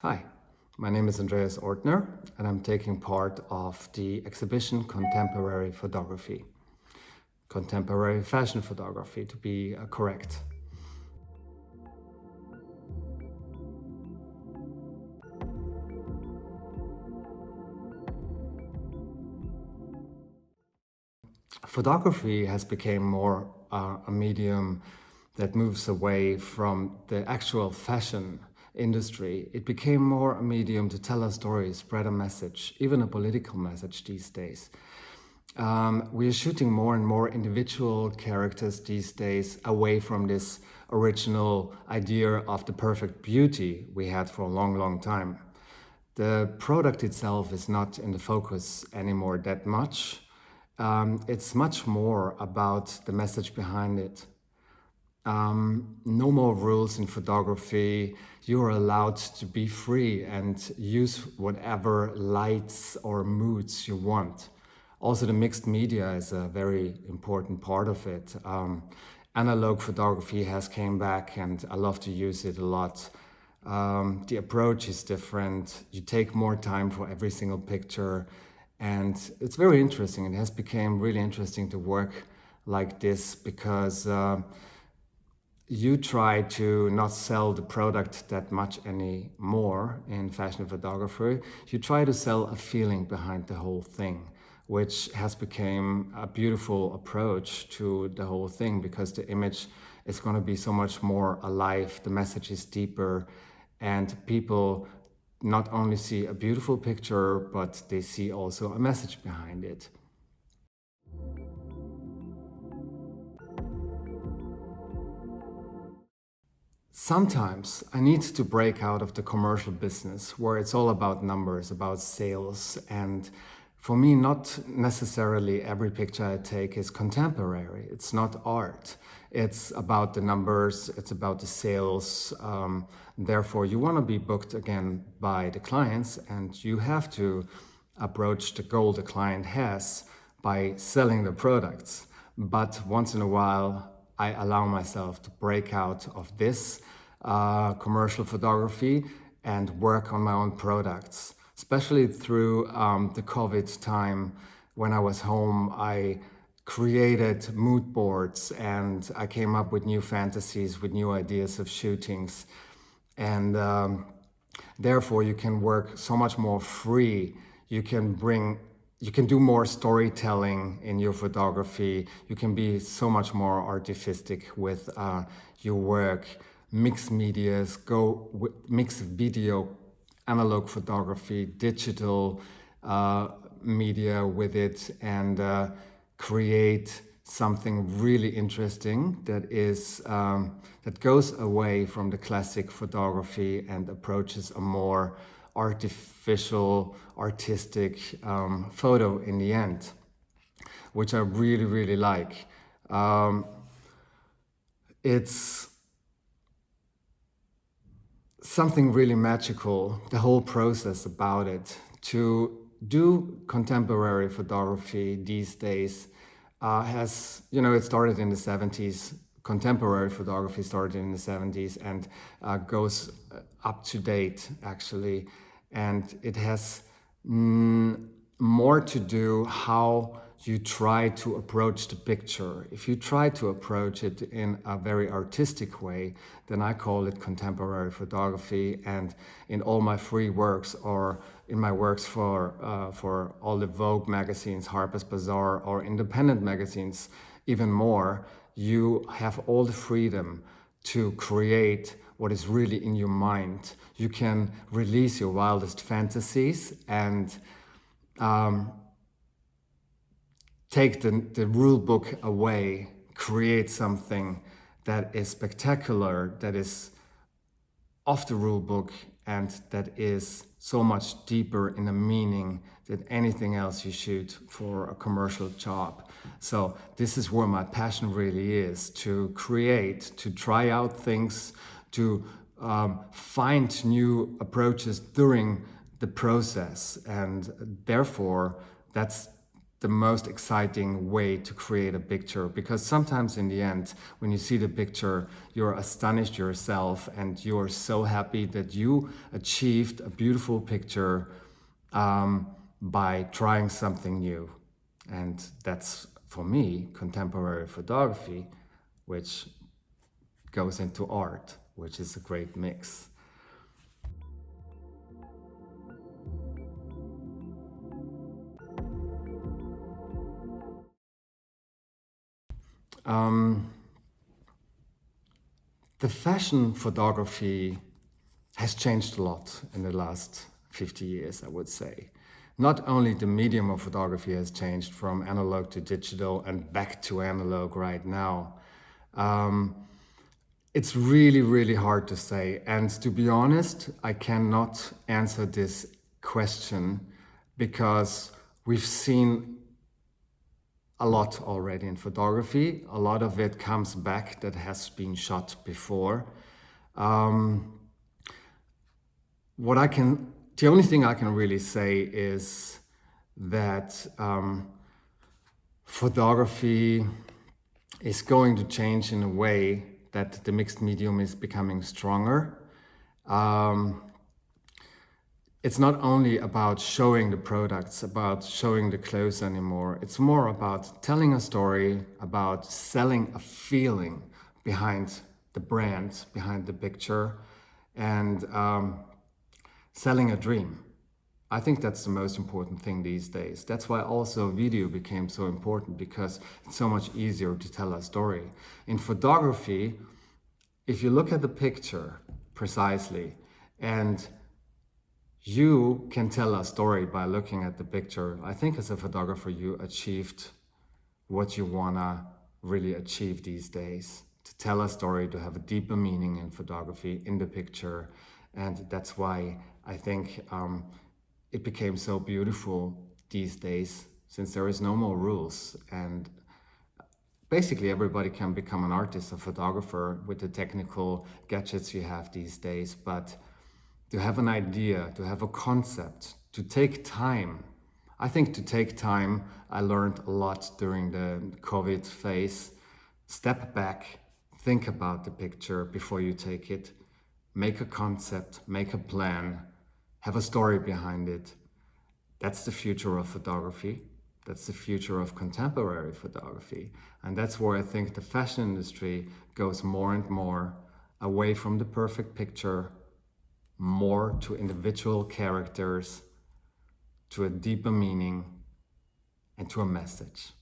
Hi, my name is Andreas Ortner and I'm taking part of the exhibition Contemporary Photography. Contemporary fashion photography, to be correct. Photography has become more a medium that moves away from the actual fashion industry. It became more a medium to tell a story, spread a message, even a political message these days. We are shooting more and more individual characters these days away from this original idea of the perfect beauty we had for a long, long time. The product itself is not in the focus anymore that much. It's much more about the message behind it. No more rules in photography. You're allowed to be free and use whatever lights or moods you want. Also, the mixed media is a very important part of it. Analog photography has came back and I love to use it a lot. The approach is different. You take more time for every single picture and it's very interesting. It has become really interesting to work like this because you try to not sell the product that much anymore in fashion photography. You try to sell a feeling behind the whole thing, which has become a beautiful approach to the whole thing because the image is going to be so much more alive, the message is deeper, and people not only see a beautiful picture, but they see also a message behind it. Sometimes I need to break out of the commercial business where it's all about numbers, about sales. And for me, not necessarily every picture I take is contemporary. It's not art. It's about the numbers, it's about the sales. Therefore, you want to be booked again by the clients and you have to approach the goal the client has by selling the products. But once in a while, I allow myself to break out of this commercial photography and work on my own products. Especially through the COVID time when I was home, I created mood boards and I came up with new fantasies, with new ideas of shootings. And therefore you can work so much more free. You can do more storytelling in your photography. You can be so much more artistic with your work. Mix medias, mix video, analog photography, digital media with it, and create something really interesting that goes away from the classic photography and approaches a more artificial, artistic photo in the end, which I really, really like. It's something really magical, the whole process about it. To do contemporary photography these days it started in the 70s. Contemporary photography started in the 70s and goes up to date, actually. And it has more to do how you try to approach the picture. If you try to approach it in a very artistic way, then I call it contemporary photography. And in all my free works or in my works for all the Vogue magazines, Harper's Bazaar, or independent magazines, even more, you have all the freedom to create what is really in your mind. You can release your wildest fantasies and take the rule book away, create something that is spectacular, that is off the rule book, and that is so much deeper in the meaning than anything else you shoot for a commercial job. So this is where my passion really is, to create, to try out things, to find new approaches during the process. And therefore, that's the most exciting way to create a picture, because sometimes in the end, when you see the picture, you're astonished yourself and you're so happy that you achieved a beautiful picture by trying something new. And that's, for me, contemporary photography, which goes into art, which is a great mix. The fashion photography has changed a lot in the last 50 years, I would say. Not only the medium of photography has changed from analog to digital and back to analog right now. It's really, really hard to say. And to be honest, I cannot answer this question because we've seen a lot already in photography. A lot of it comes back that has been shot before. The only thing I can really say is that photography is going to change in a way that the mixed medium is becoming stronger. It's not only about showing the products, about showing the clothes anymore. It's more about telling a story, about selling a feeling behind the brand, behind the picture, and selling a dream. I think that's the most important thing these days. That's why also video became so important, because it's so much easier to tell a story. In photography, if you look at the picture precisely and you can tell a story by looking at the picture, I think as a photographer you achieved what you wanna really achieve these days. To tell a story, to have a deeper meaning in photography, in the picture. And that's why I think it became so beautiful these days, since there is no more rules. And basically everybody can become an artist, a photographer, with the technical gadgets you have these days. But to have an idea, to have a concept, to take time. I think to take time, I learned a lot during the COVID phase. Step back, think about the picture before you take it. Make a concept, make a plan, have a story behind it. That's the future of photography. That's the future of contemporary photography. And that's where I think the fashion industry goes more and more away from the perfect picture, more to individual characters, to a deeper meaning, and to a message.